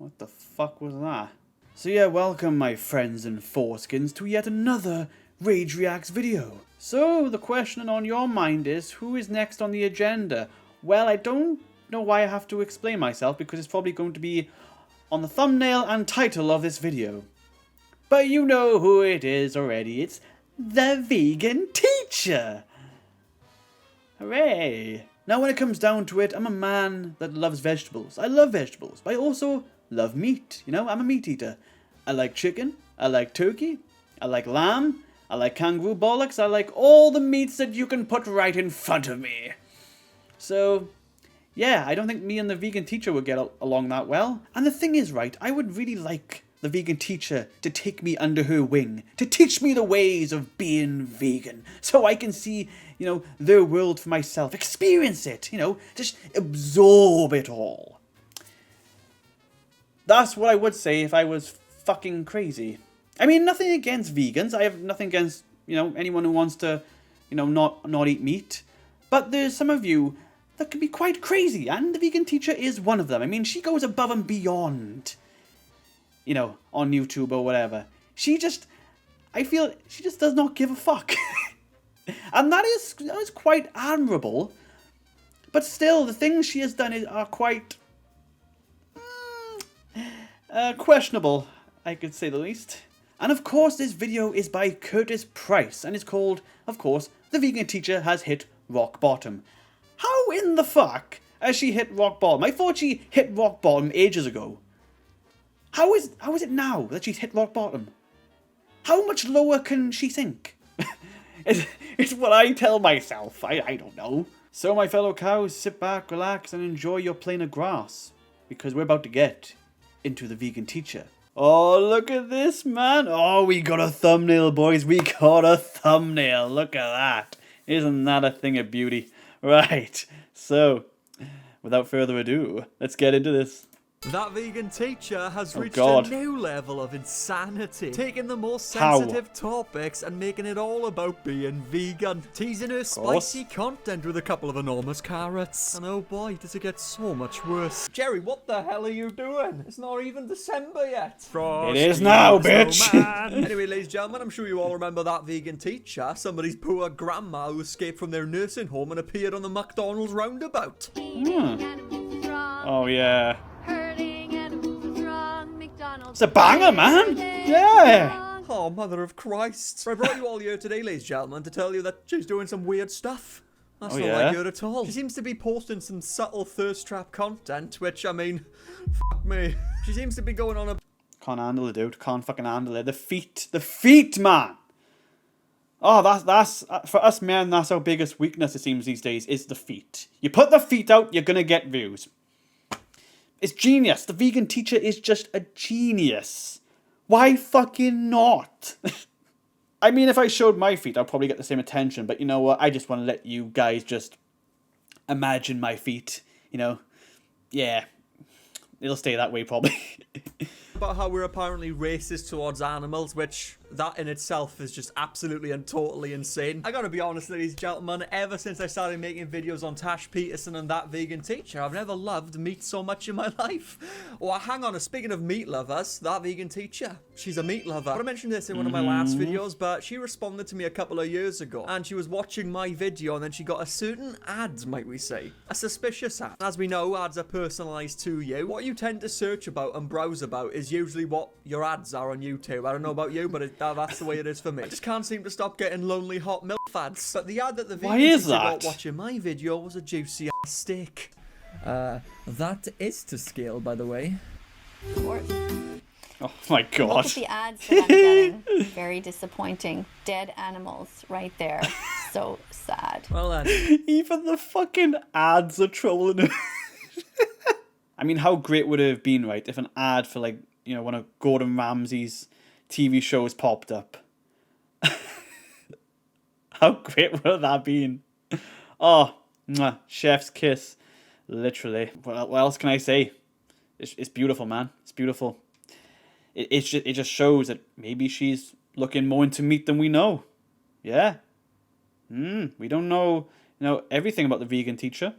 What the fuck was that? So yeah, welcome my friends and foreskins to yet another RageReacts video. So the question on your mind is, who is next on the agenda? Well, I don't know why I have to explain myself because it's probably going to be on the thumbnail and title of this video. But you know who it is already, it's the vegan teacher! Hooray! Now when it comes down to it, I'm a man that loves vegetables. I love vegetables, but I also love meat, you know, I'm a meat eater. I like chicken, I like turkey, I like lamb, I like kangaroo bollocks, I like all the meats that you can put right in front of me. So, yeah, I don't think me and the vegan teacher would get along that well. And the thing is, right, I would really like the vegan teacher to take me under her wing, to teach me the ways of being vegan, so I can see, you know, their world for myself, experience it, you know, just absorb it all. That's what I would say if I was fucking crazy. I mean, nothing against vegans, I have nothing against, you know, anyone who wants to, you know, not eat meat, but there's some of you that can be quite crazy, and the vegan teacher is one of them. I mean, she goes above and beyond, you know, on YouTube or whatever. I feel she just does not give a fuck. And that is quite admirable. But still, the things she has done are quite questionable, I could say the least. And of course, this video is by Curtis Price, and it's called, of course, The Vegan Teacher Has Hit Rock Bottom. How in the fuck has she hit rock bottom? I thought she hit rock bottom ages ago. How is it now that she's hit rock bottom? How much lower can she sink? It's what I tell myself. I don't know. So my fellow cows, sit back, relax, and enjoy your plane of grass. Because we're about to get into the vegan teacher. Oh, look at this, man. Oh, we got a thumbnail, boys. We got a thumbnail. Look at that. Isn't that a thing of beauty? Right. So, without further ado, let's get into this. That vegan teacher has reached a new level of insanity, taking the most sensitive topics and making it all about being vegan, teasing her spicy content with a couple of enormous carrots. And oh boy, does it get so much worse. Jerry, what the hell are you doing? It's not even December yet. Frosty, it is now, bitch! Anyway, ladies and gentlemen, I'm sure you all remember that vegan teacher, somebody's poor grandma who escaped from their nursing home and appeared on the McDonald's roundabout. Oh yeah. It's a banger, man! Yeah! Oh, mother of Christ. I brought you all here today, ladies and gentlemen, to tell you that she's doing some weird stuff. That's not like her at all. She seems to be posting some subtle thirst trap content, which, I mean, fuck me. She seems to be going on a... Can't handle it, dude. Can't fucking handle it. The feet, man! Oh, that's for us men, that's our biggest weakness, it seems, these days, is the feet. You put the feet out, you're gonna get views. It's genius. The vegan teacher is just a genius. Why fucking not? I mean, if I showed my feet, I'd probably get the same attention. But you know what? I just want to let you guys just imagine my feet. You know? Yeah. It'll stay that way, probably. About how we're apparently racist towards animals, which that in itself is just absolutely and totally insane. I gotta be honest, ladies and gentlemen, ever since I started making videos on Tash Peterson and That Vegan Teacher, I've never loved meat so much in my life. Oh, hang on, speaking of meat lovers, That Vegan Teacher, she's a meat lover. I mentioned this in one of my last videos, but she responded to me a couple of years ago, and she was watching my video, and then she got a certain ad, might we say. A suspicious ad. As we know, ads are personalized to you. What you tend to search about and browse about is usually what your ads are on YouTube. I don't know about you, but that's the way it is for me. I just can't seem to stop getting lonely hot milk ads. But the ad that the vegan teacher got watching my video was a juicy ass steak. That is to scale, by the way. Of course. Oh my god. Look at the ads that I'm getting. Very disappointing. Dead animals right there. So sad. Well then. Even the fucking ads are trolling her. I mean, how great would it have been, right, if an ad for, like, you know, one of Gordon Ramsay's TV shows popped up? How great would that have been? Oh, mwah, chef's kiss. Literally. What else can I say? It's beautiful, man. It's beautiful. It just shows that maybe she's looking more into meat than we know. Yeah. We don't know, you know, everything about the vegan teacher.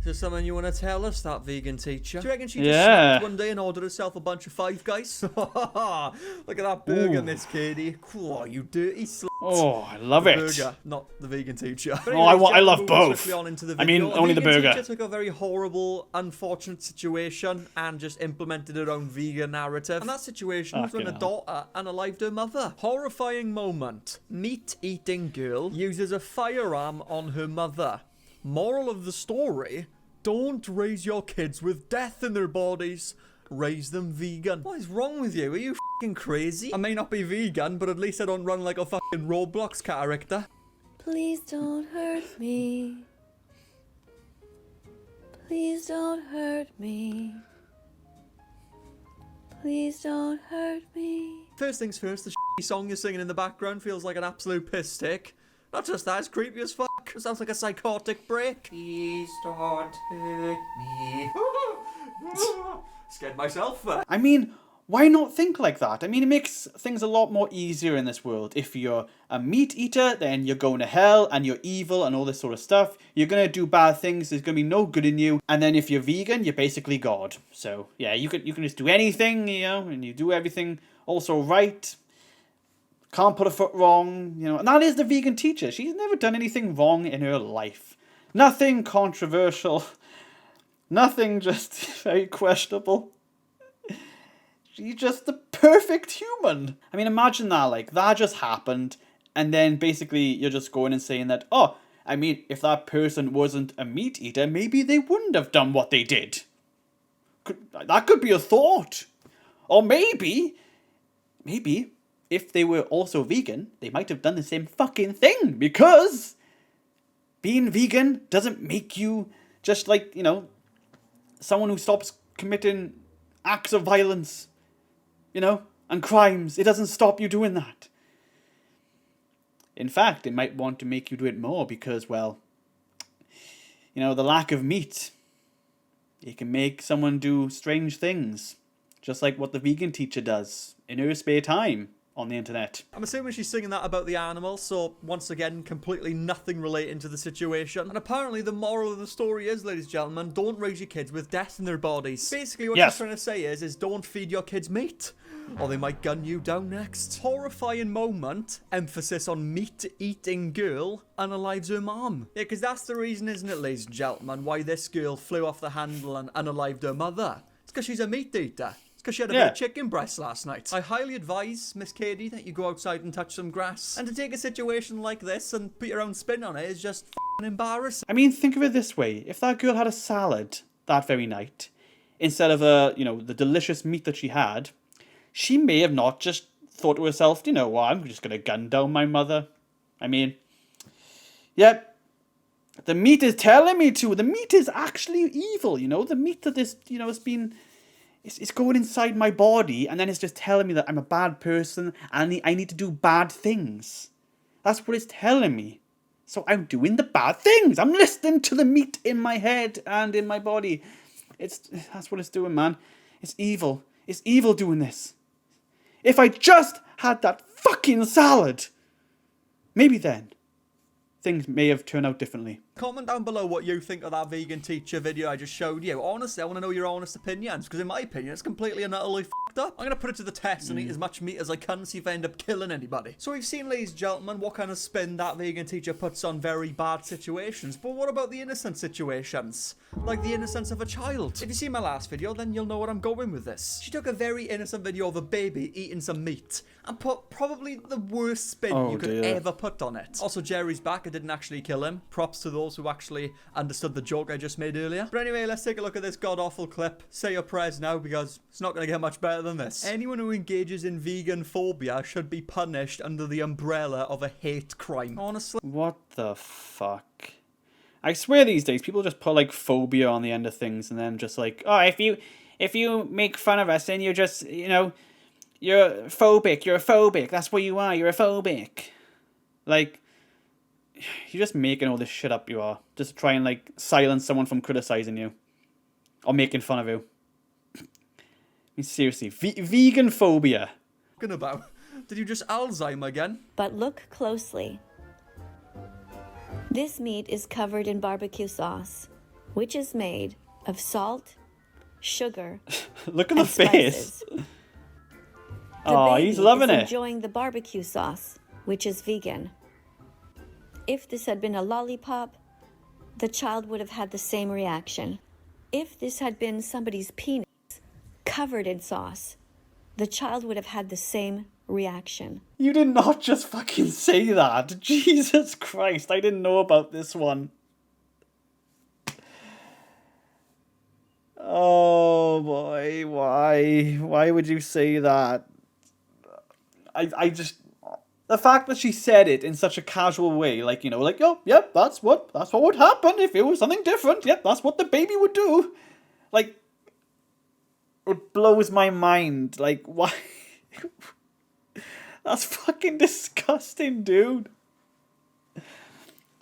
Is there something you want to tell us, that vegan teacher? Do you reckon she just Yeah. slept one day and ordered herself a bunch of Five Guys? Look at that burger, Ooh. Miss Katie. Oh, you dirty slut. Oh, I love The it. burger, not the vegan teacher. But Oh, I anyways, love moving both. swiftly on into the I mean, video. only the vegan burger. teacher took a very horrible, unfortunate situation and just implemented her own vegan narrative. And that situation was when a Fucking hell. daughter unalived her mother. Horrifying moment. Meat-eating girl uses a firearm on her mother. Moral of the story: don't raise your kids with death in their bodies. Raise them vegan. What is wrong with you? Are you f***ing crazy? I may not be vegan, but at least I don't run like a fucking Roblox character. Please don't hurt me. Please don't hurt me. Please don't hurt me. First things first, the shitty song you're singing in the background feels like an absolute piss take. Not just that, it's creepy as fuck. It sounds like a psychotic break. Please don't hurt me. Scared myself. I mean, why not think like that? I mean, it makes things a lot more easier in this world. If you're a meat eater, then you're going to hell and you're evil and all this sort of stuff. You're going to do bad things. There's going to be no good in you. And then if you're vegan, you're basically God. So, yeah, you can just do anything, you know, and you do everything also right. Can't put a foot wrong, you know. And that is the vegan teacher. She's never done anything wrong in her life. Nothing controversial. Nothing just very questionable. She's just the perfect human. I mean, imagine that, like, that just happened, and then basically you're just going and saying that, oh, I mean, if that person wasn't a meat eater, maybe they wouldn't have done what they did. That could be a thought. Or maybe, if they were also vegan, they might have done the same fucking thing, because being vegan doesn't make you just like, you know, someone who stops committing acts of violence, you know, and crimes. It doesn't stop you doing that. In fact, it might want to make you do it more because, well, you know, the lack of meat, it can make someone do strange things, just like what the vegan teacher does in her spare time on the internet. I'm assuming she's singing that about the animals, so once again, completely nothing relating to the situation. And apparently the moral of the story is, ladies and gentlemen, don't raise your kids with death in their bodies. Basically what she's trying to say is don't feed your kids meat, or they might gun you down next. Horrifying moment, emphasis on meat-eating girl unalives her mom. Yeah, because that's the reason, isn't it, ladies and gentlemen, why this girl flew off the handle and unalived her mother. It's because she's a meat eater. Because she had a bit of chicken breast last night. I highly advise, Miss Katie, that you go outside and touch some grass. And to take a situation like this and put your own spin on it is just f***ing embarrassing. I mean, think of it this way. If that girl had a salad that very night, instead of, you know, the delicious meat that she had, she may have not just thought to herself, you know what, I'm just going to gun down my mother. I mean, yep. The meat is telling me to. The meat is actually evil, you know. The meat that is, you know, has been... It's going inside my body, and then it's just telling me that I'm a bad person, and I need to do bad things. That's what it's telling me. So I'm doing the bad things. I'm listening to the meat in my head and in my body. That's what it's doing, man. It's evil. It's evil doing this. If I just had that fucking salad, maybe then things may have turned out differently. Comment down below what you think of that vegan teacher video I just showed you. Honestly, I want to know your honest opinions, because in my opinion, it's completely and utterly f***ed up. I'm going to put it to the test and eat as much meat as I can, see if I end up killing anybody. So we've seen, ladies and gentlemen, what kind of spin that vegan teacher puts on very bad situations. But what about the innocent situations? Like the innocence of a child. If you see my last video, then you'll know where I'm going with this. She took a very innocent video of a baby eating some meat and put probably the worst spin you could ever put on it. Also, Jerry's back. I didn't actually kill him. Props to those who actually understood the joke I just made earlier. But anyway, let's take a look at this god-awful clip. Say your prayers now, because it's not going to get much better than this. Anyone who engages in vegan phobia should be punished under the umbrella of a hate crime. Honestly. What the fuck? I swear these days people just put like phobia on the end of things and then just like, oh, if you make fun of us, then you're just, you know, you're phobic. You're a phobic. That's what you are. You're a phobic. Like, you're just making all this shit up, you are. Just to try and, like, silence someone from criticizing you. Or making fun of you. I mean, seriously. Vegan phobia. Talking about? Did you just Alzheimer again? But look closely. This meat is covered in barbecue sauce. which is made of salt, sugar, Look at the and face. spices. The Oh, baby he's loving is it. enjoying the barbecue sauce, which is vegan. If this had been a lollipop, the child would have had the same reaction. If this had been somebody's penis covered in sauce, the child would have had the same reaction. You did not just fucking say that. Jesus Christ, I didn't know about this one. Oh boy, why? Why would you say that? I just... The fact that she said it in such a casual way, like, you know, like, oh, yep, that's what would happen if it was something different. Yep, that's what the baby would do. Like, it blows my mind. Like, why? That's fucking disgusting, dude.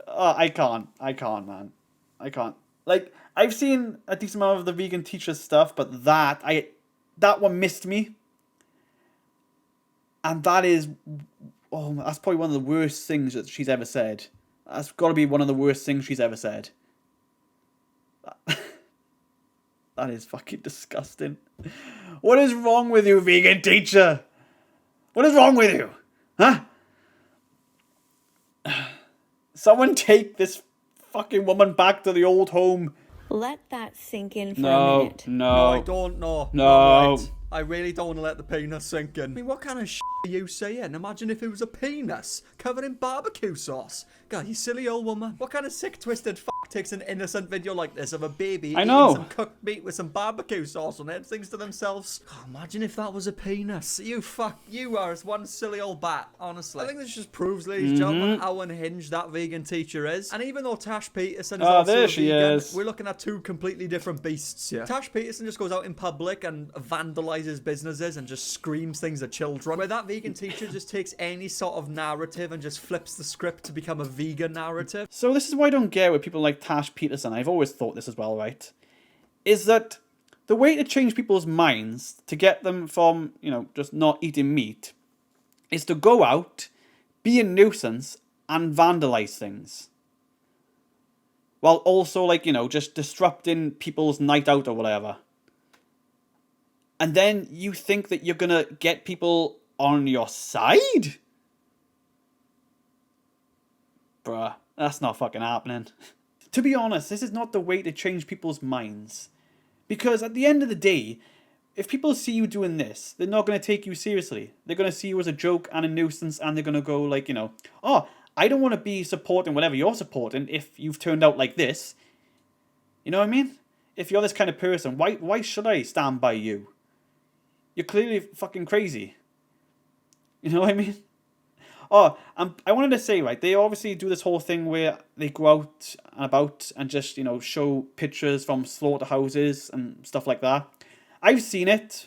I can't, man. I can't. Like, I've seen a decent amount of the vegan teacher stuff, but that one missed me. And that is... Oh, that's probably one of the worst things that she's ever said. That's got to be one of the worst things she's ever said. That is fucking disgusting. What is wrong with you, vegan teacher? What is wrong with you? Huh? Someone take this fucking woman back to the old home. Let that sink in for a minute. No, I don't know. No. Right. I really don't want to let the penis sink in. I mean, what kind of shit are you saying? Imagine if it was a penis covered in barbecue sauce. God, you silly old woman. What kind of sick, twisted fuck takes an innocent video like this of a baby eating some cooked meat with some barbecue sauce on it and thinks to themselves, oh, imagine if that was a penis. You are as one silly old bat, honestly. I think this just proves, ladies and gentlemen, how unhinged that vegan teacher is. And even though Tash Peterson is also there a she vegan, is. we're looking at two completely different beasts here. Tash Peterson just goes out in public and vandalizes businesses and just screams things at children, where that vegan teacher just takes any sort of narrative and just flips the script to become a vegan narrative. So this is why I don't get with people like Tash Peterson. I've always thought this as well, right? Is that the way to change people's minds to get them from, you know, just not eating meat is to go out, be a nuisance, and vandalize things. While also, like, you know, just disrupting people's night out or whatever. And then you think that you're gonna get people on your side? Bruh, that's not fucking happening. To be honest, this is not the way to change people's minds. Because at the end of the day, if people see you doing this, they're not going to take you seriously. They're going to see you as a joke and a nuisance, and they're going to go like, you know, oh, I don't want to be supporting whatever you're supporting if you've turned out like this. You know what I mean? If you're this kind of person, why should I stand by you? You're clearly fucking crazy. You know what I mean? Oh, I wanted to say, right, they obviously do this whole thing where they go out and about and just, you know, show pictures from slaughterhouses and stuff like that. I've seen it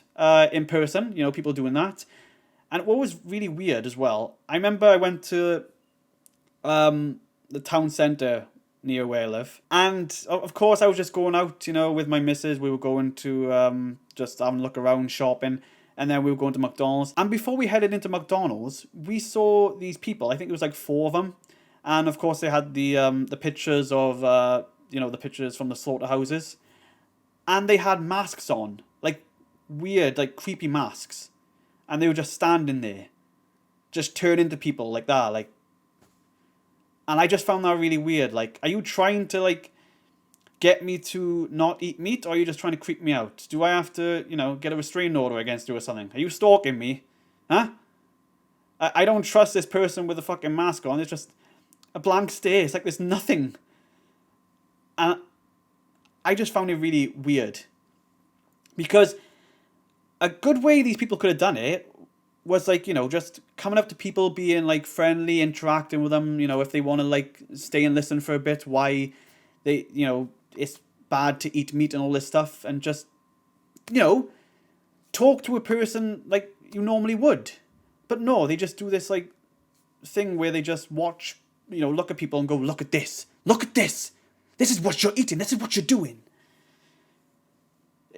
in person, you know, people doing that. And what was really weird as well, I remember I went to the town centre near where I live. And, of course, I was just going out, you know, with my missus. We were going to just have a look around, shopping. And then we were going to McDonald's. And before we headed into McDonald's, we saw these people. I think it was like 4 of them. And of course they had the pictures of, you know, the pictures from the slaughterhouses. And they had masks on. Like weird, like creepy masks. And they were just standing there. Just turning to people like that. Like. And I just found that really weird. Like, are you trying to like get me to not eat meat, or are you just trying to creep me out? Do I have to, you know, get a restraining order against you or something? Are you stalking me? Huh? I don't trust this person with a fucking mask on. It's just a blank stare. It's like there's nothing. And I just found it really weird. Because a good way these people could have done it was like, you know, just coming up to people, being like friendly, interacting with them, you know, if they want to like stay and listen for a bit, why they, you know, it's bad to eat meat and all this stuff, and just, you know, talk to a person like you normally would. But no, they just do this like thing where they just watch, you know, look at people and go, look at this, this is what you're eating, this is what you're doing.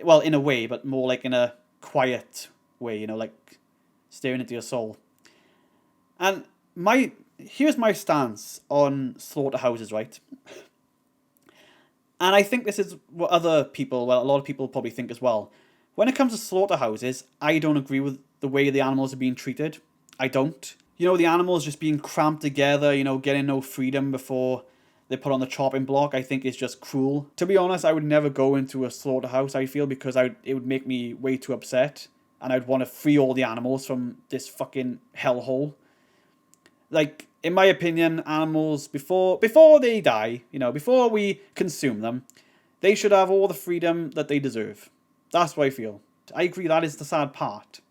Well, in a way, but more like in a quiet way, you know, like staring into your soul. And here's my stance on slaughterhouses, right? And I think this is what other people, well, a lot of people probably think as well. When it comes to slaughterhouses, I don't agree with the way the animals are being treated. I don't. You know, the animals just being cramped together, you know, getting no freedom before they put on the chopping block, I think is just cruel. To be honest, I would never go into a slaughterhouse, I feel, because it would make me way too upset. And I'd want to free all the animals from this fucking hellhole. Like, in my opinion, animals, before they die, you know, before we consume them, they should have all the freedom that they deserve. That's what I feel. I agree, that is the sad part.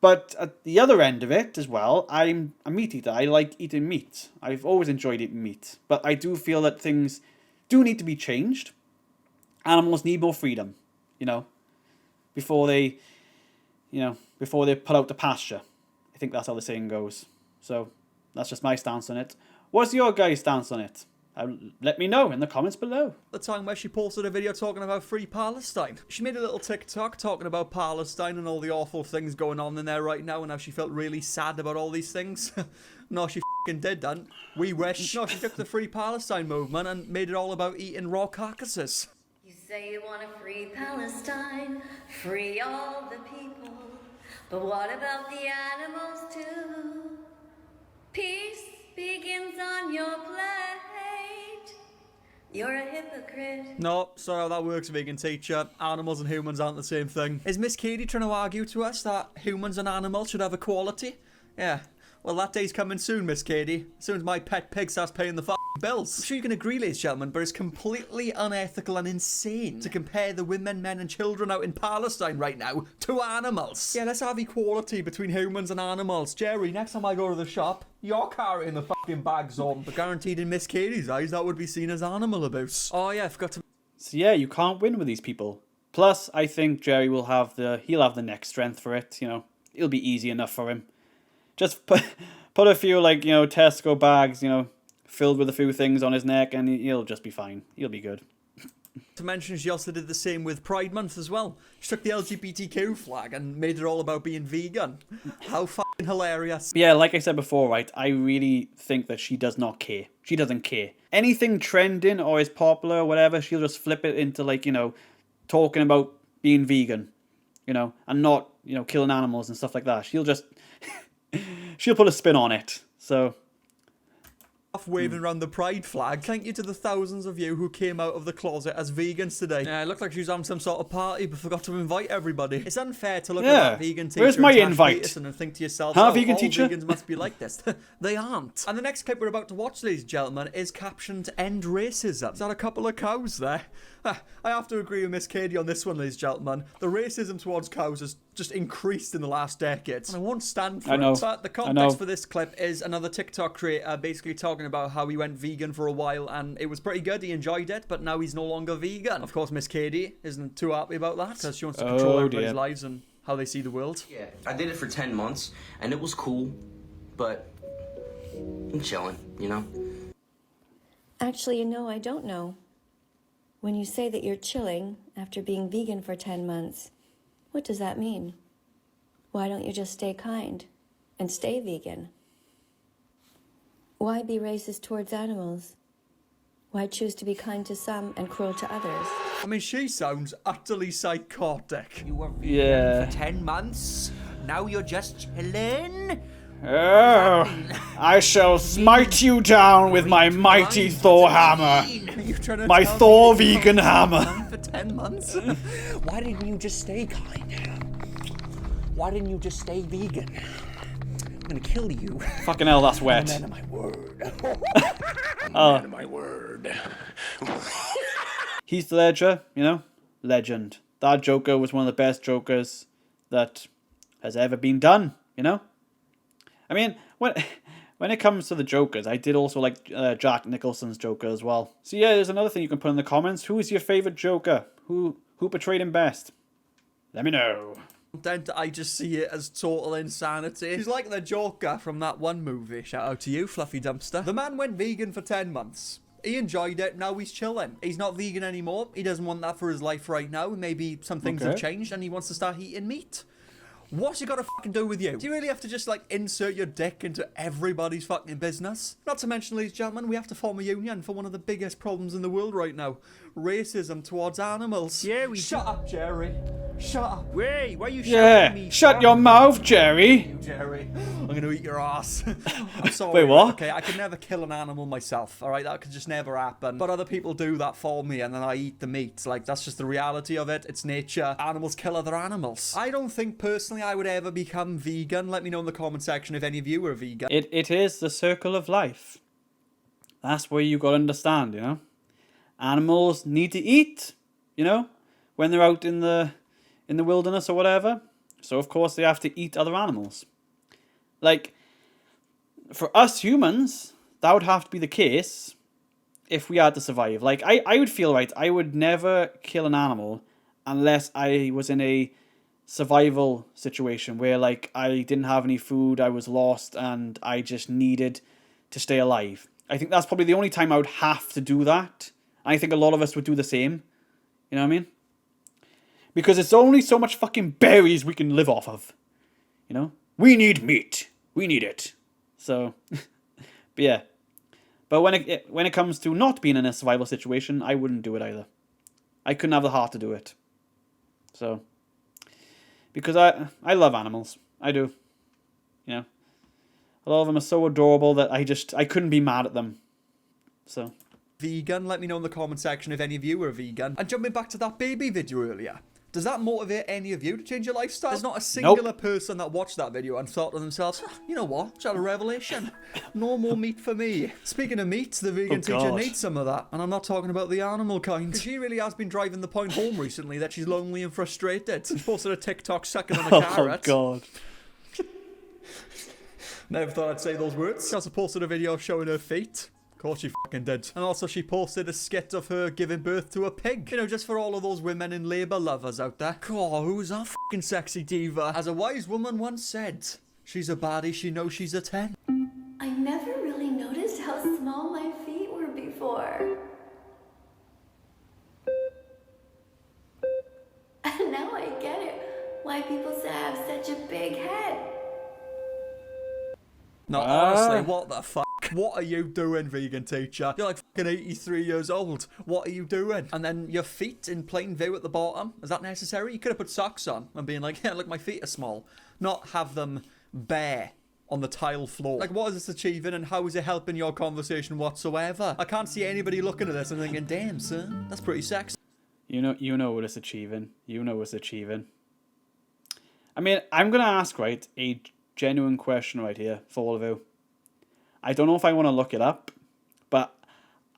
But at the other end of it as well, I'm a meat eater. I like eating meat. I've always enjoyed eating meat. But I do feel that things do need to be changed. Animals need more freedom, you know, before they put out to pasture. I think that's how the saying goes. So that's just my stance on it. What's your guys' stance on it? Let me know in the comments below. The time where she posted a video talking about free Palestine. She made a little TikTok talking about Palestine and all the awful things going on in there right now and how she felt really sad about all these things. No, she f***ing did that. We wish. No, she took the free Palestine movement and made it all about eating raw carcasses. You say you want to free Palestine, free all the people, but what about the animals too? Peace begins on your plate. You're a hypocrite. No, sorry how that works, vegan teacher. Animals and humans aren't the same thing. Is Miss Katie trying to argue to us that humans and animals should have equality? Yeah. Well, that day's coming soon, Miss Katie. As soon as my pet pig starts paying the bills. I'm sure you can agree, ladies and gentlemen, but it's completely unethical and insane to compare the women, men and children out in Palestine right now to animals. Yeah, let's have equality between humans and animals. Jerry, next time I go to the shop, you're carrying the fucking bags on. But guaranteed in Miss Katie's eyes, that would be seen as animal abuse. Oh yeah, I forgot to... So yeah, you can't win with these people. Plus, I think Jerry will have he'll have the neck strength for it, you know. It'll be easy enough for him. Just put a few, like, you know, Tesco bags, you know, filled with a few things on his neck, and he'll just be fine. He'll be good. To mention, she also did the same with Pride Month as well. She took the LGBTQ flag and made it all about being vegan. How fucking hilarious. Yeah, like I said before, right, I really think that she does not care. She doesn't care. Anything trending or is popular or whatever, she'll just flip it into, like, you know, talking about being vegan, you know, and not, you know, killing animals and stuff like that. She'll just... she'll put a spin on it, so... Waving around the pride flag. Thank you to the thousands of you who came out of the closet as vegans today. Yeah, it looked like she was having some sort of party but forgot to invite everybody. It's unfair to look at that vegan teacher where's my invite? And think to yourself, huh, oh, vegan all teacher? vegans must be like this. They aren't. And the next clip we're about to watch, ladies and gentlemen, is captioned End Racism. Is that a couple of cows there? I have to agree with Miss Katie on this one, ladies and gentlemen. The racism towards cows has just increased in the last decade. And I won't stand for it. But the context for this clip is another TikTok creator basically talking about how he went vegan for a while and it was pretty good. He enjoyed it, but now he's no longer vegan. Of course, Miss Katie isn't too happy about that because she wants to control everybody's lives and how they see the world. Yeah, I did it for 10 months and it was cool, but I'm chilling, you know? Actually, you know, I don't know. When you say that you're chilling after being vegan for 10 months, what does that mean? Why don't you just stay kind and stay vegan? Why be racist towards animals? Why choose to be kind to some and cruel to others? I mean, she sounds utterly psychotic. You were vegan for 10 months, now you're just chilling? Oh, I shall smite you down with my mighty Thor hammer. My Thor vegan hammer. For 10 months? Why didn't you just stay kind? Why didn't you just stay vegan? I'm gonna kill you. Fucking hell, that's wet. I'm a man of my word. I'm a man of my word. Heath Ledger, you know, legend. That Joker was one of the best Jokers that has ever been done, you know? I mean, when it comes to the Jokers, I did also like Jack Nicholson's Joker as well. So yeah, there's another thing you can put in the comments. Who is your favourite Joker? Who portrayed him best? Let me know. I just see it as total insanity. He's like the Joker from that one movie. Shout out to you, Fluffy Dumpster. The man went vegan for 10 months. He enjoyed it, now he's chilling. He's not vegan anymore. He doesn't want that for his life right now. Maybe some things have changed and he wants to start eating meat. What's it got to fucking do with you? Do you really have to just, like, insert your dick into everybody's fucking business? Not to mention, ladies and gentlemen, we have to form a union for one of the biggest problems in the world right now. Racism towards animals. Yeah, we Shut up, Jerry. Shut up. Wait, why are you shouting Yeah, at me? shut your mouth, Jerry. You, Jerry. I'm gonna eat your ass. I'm sorry. Wait, what? Okay, I could never kill an animal myself, alright? That could just never happen. But other people do that for me, and then I eat the meat. Like, that's just the reality of it. It's nature. Animals kill other animals. I don't think, personally, I would ever become vegan. Let me know in the comment section if any of you are vegan. It is the circle of life. That's where you got to understand, you know? Animals need to eat, you know, when they're out in the wilderness or whatever. So, of course, they have to eat other animals. Like, for us humans, that would have to be the case if we had to survive. Like, I would feel, right, I would never kill an animal unless I was in a survival situation where, like, I didn't have any food, I was lost, and I just needed to stay alive. I think that's probably the only time I would have to do that. I think a lot of us would do the same. You know what I mean? Because it's only so much fucking berries we can live off of. You know? We need meat. We need it. So, but yeah. But when it comes to not being in a survival situation, I wouldn't do it either. I couldn't have the heart to do it. So, because I love animals. I do. You know? A lot of them are so adorable that I couldn't be mad at them. So. Vegan, let me know in the comment section if any of you are vegan. And jumping back to that baby video earlier, does that motivate any of you to change your lifestyle? There's not a singular person that watched that video and thought to themselves, you know what, just had a revelation. No more meat for me. Speaking of meat, the vegan teacher needs some of that. And I'm not talking about the animal kind. She really has been driving the point home recently that she's lonely and frustrated. She's posted a TikTok sucking on a carrot. Oh, God. Never thought I'd say those words. She also posted a video showing her feet. Of course she fucking did. And also she posted a skit of her giving birth to a pig. You know, just for all of those women in labour lovers out there. God, who's that fucking sexy diva? As a wise woman once said, she's a baddie, she knows she's a 10. I never really noticed how small my feet were before. And now I get it. Why people say I have such a big head. No, honestly, what the fuck? What are you doing, vegan teacher? You're like fucking 83 years old. What are you doing? And then your feet in plain view at the bottom. Is that necessary? You could have put socks on and being like, yeah, look, my feet are small. Not have them bare on the tile floor. Like, what is this achieving and how is it helping your conversation whatsoever? I can't see anybody looking at this and thinking, damn, son, that's pretty sexy. You know what it's achieving. You know what's achieving. I mean, I'm going to ask, right, a genuine question right here for all of you. I don't know if I want to look it up, but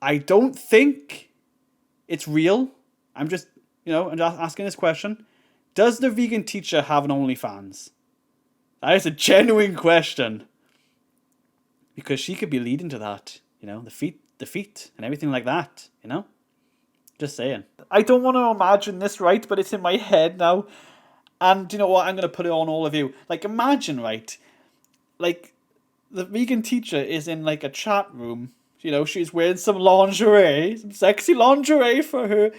I don't think it's real. I'm just asking this question. Does the vegan teacher have an OnlyFans? That is a genuine question. Because she could be leading to that, you know, the feet and everything like that, you know? Just saying. I don't want to imagine this, right, but it's in my head now. And you know what? I'm going to put it on all of you. Like, imagine, right, like, the vegan teacher is in, like, a chat room. You know, she's wearing some lingerie, some sexy lingerie for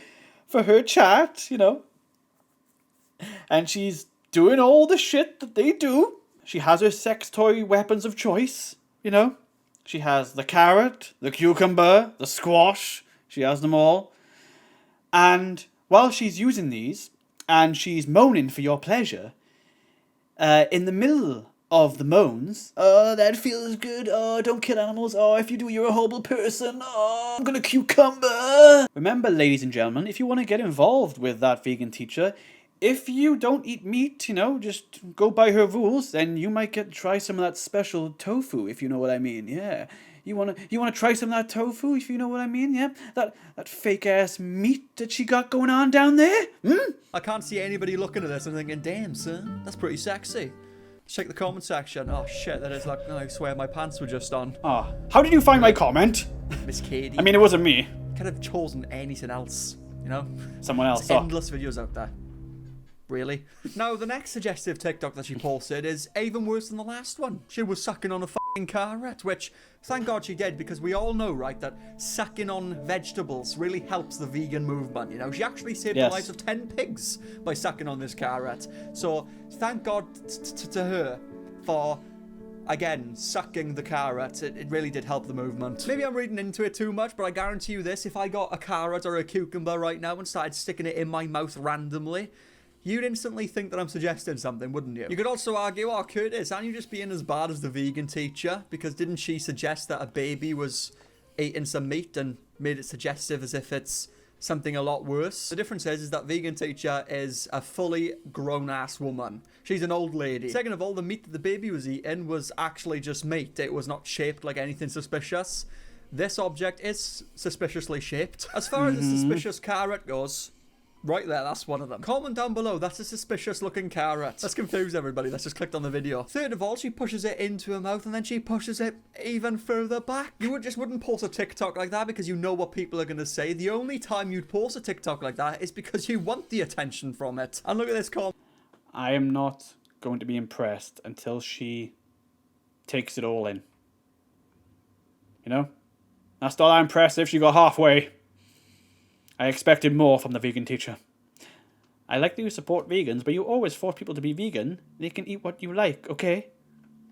her chat, you know. And she's doing all the shit that they do. She has her sex toy weapons of choice, you know. She has the carrot, the cucumber, the squash. She has them all. And while she's using these, and she's moaning for your pleasure, in the middle of the moans, oh, that feels good, oh, don't kill animals, oh, if you do, you're a horrible person, oh, I'm gonna cucumber. Remember, ladies and gentlemen, if you want to get involved with that vegan teacher, if you don't eat meat, you know, just go by her rules, then you might get to try some of that special tofu, if you know what I mean, yeah. You wanna try some of that tofu, if you know what I mean, yeah? That fake-ass meat that she got going on down there, I can't see anybody looking at this and thinking, damn, son, that's pretty sexy. Check the comment section. Oh, shit, that is like, oh, I swear my pants were just on. Oh, how did you find my comment? Miss Katie. I mean, it wasn't me. Could have chosen anything else, you know? Someone else. There's endless videos out there. Really? Now, the next suggestive TikTok that she posted is even worse than the last one. She was sucking on a fucking carrot, which, thank God she did, because we all know, right, that sucking on vegetables really helps the vegan movement, you know? She actually saved the lives of 10 pigs by sucking on this carrot. So, thank God to her for, again, sucking the carrot. It really did help the movement. Maybe I'm reading into it too much, but I guarantee you this, if I got a carrot or a cucumber right now and started sticking it in my mouth randomly, you'd instantly think that I'm suggesting something, wouldn't you? You could also argue, oh, Curtis, aren't you just being as bad as the vegan teacher? Because didn't she suggest that a baby was eating some meat and made it suggestive as if it's something a lot worse? The difference is that vegan teacher is a fully grown-ass woman. She's an old lady. Second of all, the meat that the baby was eating was actually just meat. It was not shaped like anything suspicious. This object is suspiciously shaped. As far as the suspicious carrot goes, right there, that's one of them. Comment down below, that's a suspicious looking carrot. Let's confuse everybody, let's just click on the video. Third of all, she pushes it into her mouth and then she pushes it even further back. You wouldn't post a TikTok like that because you know what people are going to say. The only time you'd post a TikTok like that is because you want the attention from it. And look at this comment. I am not going to be impressed until she takes it all in. You know? That's not that impressive, she got halfway. I expected more from the vegan teacher. I like that you support vegans, but you always force people to be vegan. They can eat what you like, okay?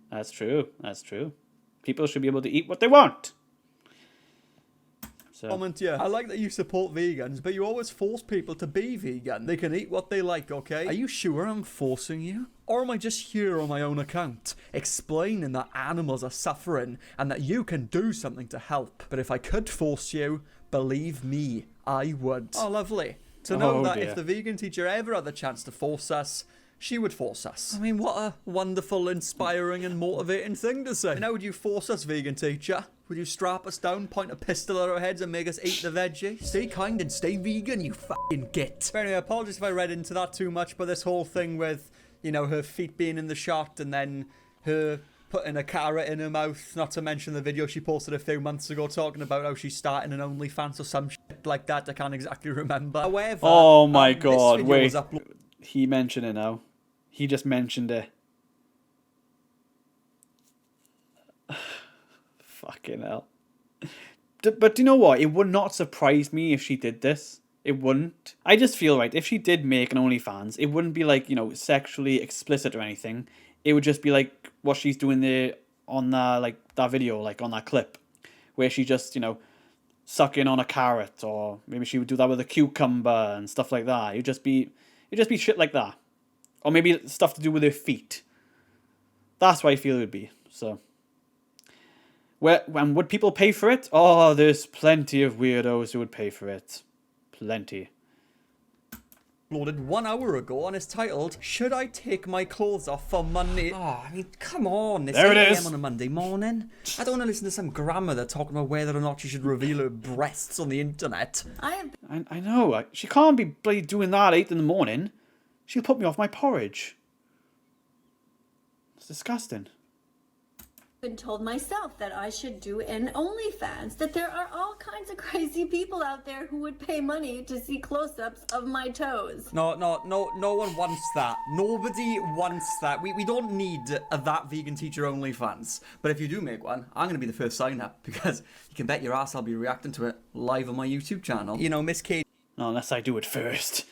That's true. That's true. People should be able to eat what they want. So. Comment, yeah. I like that you support vegans, but you always force people to be vegan. They can eat what they like, okay? Are you sure I'm forcing you? Or am I just here on my own account, explaining that animals are suffering and that you can do something to help? But if I could force you, believe me, I would. Oh, lovely. To know that if the vegan teacher ever had the chance to force us, she would force us. I mean, what a wonderful, inspiring and motivating thing to say. And how would you force us, vegan teacher? Would you strap us down, point a pistol at our heads and make us eat the veggie? Stay kind and stay vegan, you fucking git. But anyway, apologies if I read into that too much, but this whole thing with, you know, her feet being in the shot and then her putting a carrot in her mouth, not to mention the video she posted a few months ago talking about how she's starting an OnlyFans or some shit like that. I can't exactly remember. However, oh my god, wait. He mentioned it now. He just mentioned it. Fucking hell. But do you know what? It would not surprise me if she did this. It wouldn't. I just feel, right, if she did make an OnlyFans, it wouldn't be like, you know, sexually explicit or anything. It would just be like what she's doing there on that video, like on that clip, where she just, you know, sucking on a carrot, or maybe she would do that with a cucumber and stuff like that. It'd just be shit like that, or maybe stuff to do with her feet. That's what I feel it would be. So, when would people pay for it? Oh, there's plenty of weirdos who would pay for it. Plenty. Uploaded 1 hour ago and is titled, Should I Take My Clothes Off for Money? Oh, I mean, come on. It's 8 AM on a Monday morning. I don't want to listen to some grammar that's talking about whether or not she should reveal her breasts on the internet. I know. She can't be bloody doing that at 8 in the morning. She'll put me off my porridge. It's disgusting. Been told myself that I should do an OnlyFans, that there are all kinds of crazy people out there who would pay money to see close-ups of my toes. No one wants that. Nobody wants that. We don't need that vegan teacher OnlyFans. But if you do make one, I'm going to be the first sign up, because you can bet your ass I'll be reacting to it live on my YouTube channel. You know, Miss Kate. No, unless I do it first.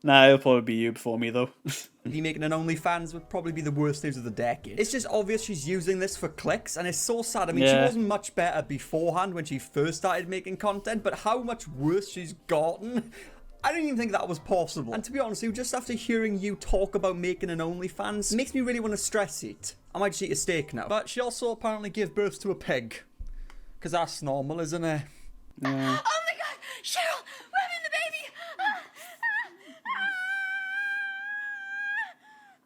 Nah, it'll probably be you before me, though. Be making an OnlyFans would probably be the worst news of the decade. It's just obvious she's using this for clicks, and it's so sad. I mean, she wasn't much better beforehand when she first started making content, but how much worse she's gotten, I didn't even think that was possible. And to be honest, just after hearing you talk about making an OnlyFans, it makes me really want to stress eat. I might just eat a steak now. But she also apparently gave birth to a pig. Because that's normal, isn't it? Oh Yeah. my god, Cheryl, we're having the baby!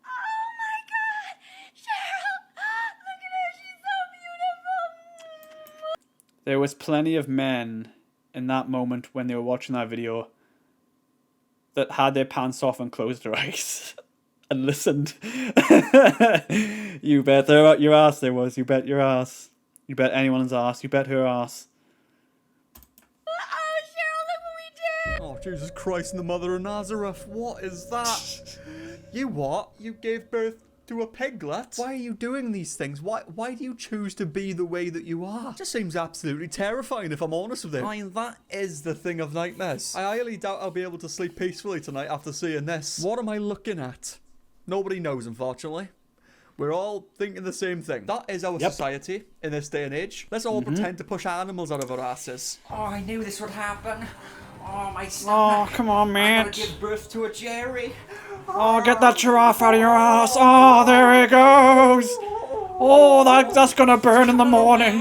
Oh my god, Cheryl, look at her, she's so beautiful! There was plenty of men in that moment when they were watching that video that had their pants off and closed their eyes and listened. You bet your ass there was. You bet your ass. You bet anyone's ass. You bet her ass. Oh, Cheryl, look what we did! Oh, Jesus Christ and the Mother of Nazareth. What is that? You what? You gave birth to a piglet? Why are you doing these things? Why do you choose to be the way that you are? It just seems absolutely terrifying, if I'm honest with you. I mean, that is the thing of nightmares. I highly doubt I'll be able to sleep peacefully tonight after seeing this. What am I looking at? Nobody knows, unfortunately. We're all thinking the same thing. That is our society in this day and age. Let's all pretend to push animals out of our asses. Oh, I knew this would happen. Oh, my Oh, stomach. come on, I man. gotta give birth to a Jerry. Oh, get that giraffe out of your ass. Oh, there it goes. Oh, that's gonna burn in the morning.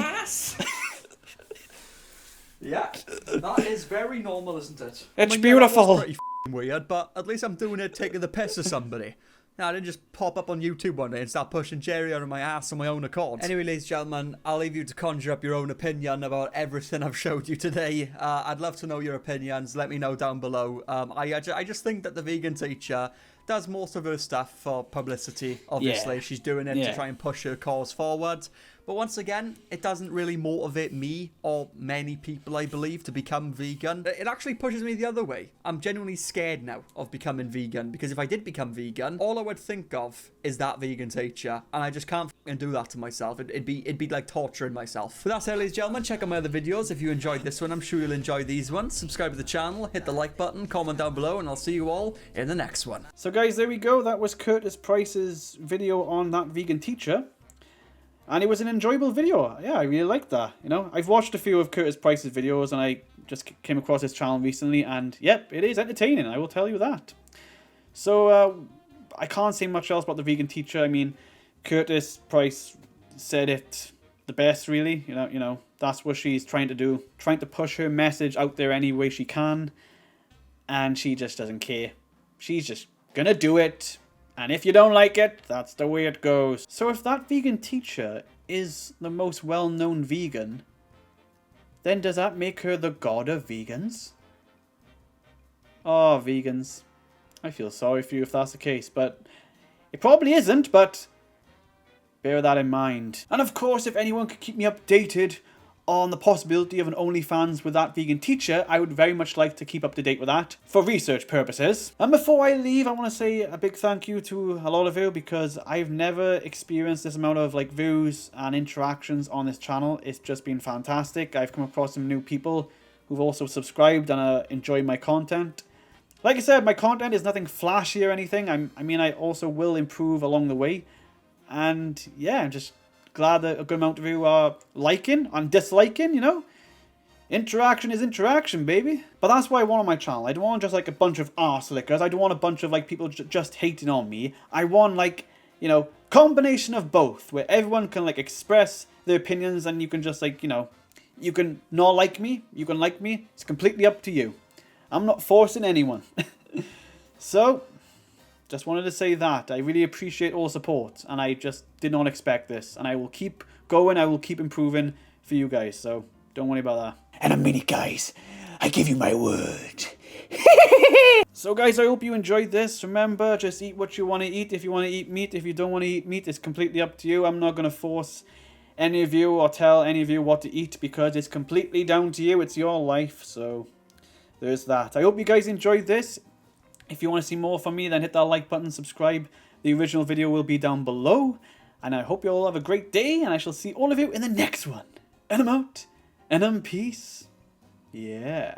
Yeah, that is very normal, isn't it? It's That beautiful. was pretty f***ing weird, but at least I'm doing it taking the piss of somebody. Now, I didn't just pop up on YouTube one day and start pushing Jerry out of my ass on my own accord. Anyway, ladies and gentlemen, I'll leave you to conjure up your own opinion about everything I've showed you today. I'd love to know your opinions. Let me know down below. I just think that the vegan teacher does most of her stuff for publicity, obviously. Yeah. She's doing it to try and push her cause forward. But once again, it doesn't really motivate me or many people, I believe, to become vegan. It actually pushes me the other way. I'm genuinely scared now of becoming vegan, because if I did become vegan, all I would think of is that vegan teacher, and I just can't f***ing do that to myself. It'd be like torturing myself. But that's it, ladies and gentlemen. Check out my other videos. If you enjoyed this one, I'm sure you'll enjoy these ones. Subscribe to the channel, hit the like button, comment down below, and I'll see you all in the next one. So guys, there we go. That was Curtis Price's video on that vegan teacher. And it was an enjoyable video. Yeah, I really liked that. You know, I've watched a few of Curtis Price's videos, and I just came across his channel recently, and yep, it is entertaining. I will tell you that. So I can't say much else about the vegan teacher. I mean, Curtis Price said it the best, really. You know, that's what she's trying to do, trying to push her message out there any way she can, and she just doesn't care. She's just gonna do it. And if you don't like it, that's the way it goes. So if that vegan teacher is the most well-known vegan, then does that make her the god of vegans? Oh, vegans. I feel sorry for you if that's the case, but it probably isn't, but bear that in mind. And of course, if anyone could keep me updated on the possibility of an OnlyFans with that vegan teacher, I would very much like to keep up to date with that for research purposes. And before I leave, I want to say a big thank you to a lot of you, because I've never experienced this amount of views and interactions on this channel. It's just been fantastic. I've come across some new people who've also subscribed and enjoy my content. Like I said, my content is nothing flashy or anything. I mean, I also will improve along the way. And yeah, I'm just glad that a good amount of you are liking and disliking, you know. Interaction is interaction, baby. But that's what I want on my channel. I don't want just a bunch of arse lickers. I don't want a bunch of people just hating on me. I want you know, combination of both, where everyone can express their opinions, and you can just you know, you can not like me, you can like me. It's completely up to you. I'm not forcing anyone. So just wanted to say that. I really appreciate all support, and I just did not expect this. And I will keep going, I will keep improving for you guys, so don't worry about that. And I mean it, guys. I give you my word. So guys, I hope you enjoyed this. Remember, just eat what you want to eat. If you want to eat meat, if you don't want to eat meat, it's completely up to you. I'm not going to force any of you or tell any of you what to eat, because it's completely down to you. It's your life, so there's that. I hope you guys enjoyed this. If you want to see more from me, then hit that like button, subscribe. The original video will be down below. And I hope you all have a great day, and I shall see all of you in the next one. And I'm out. And I'm peace. Yeah.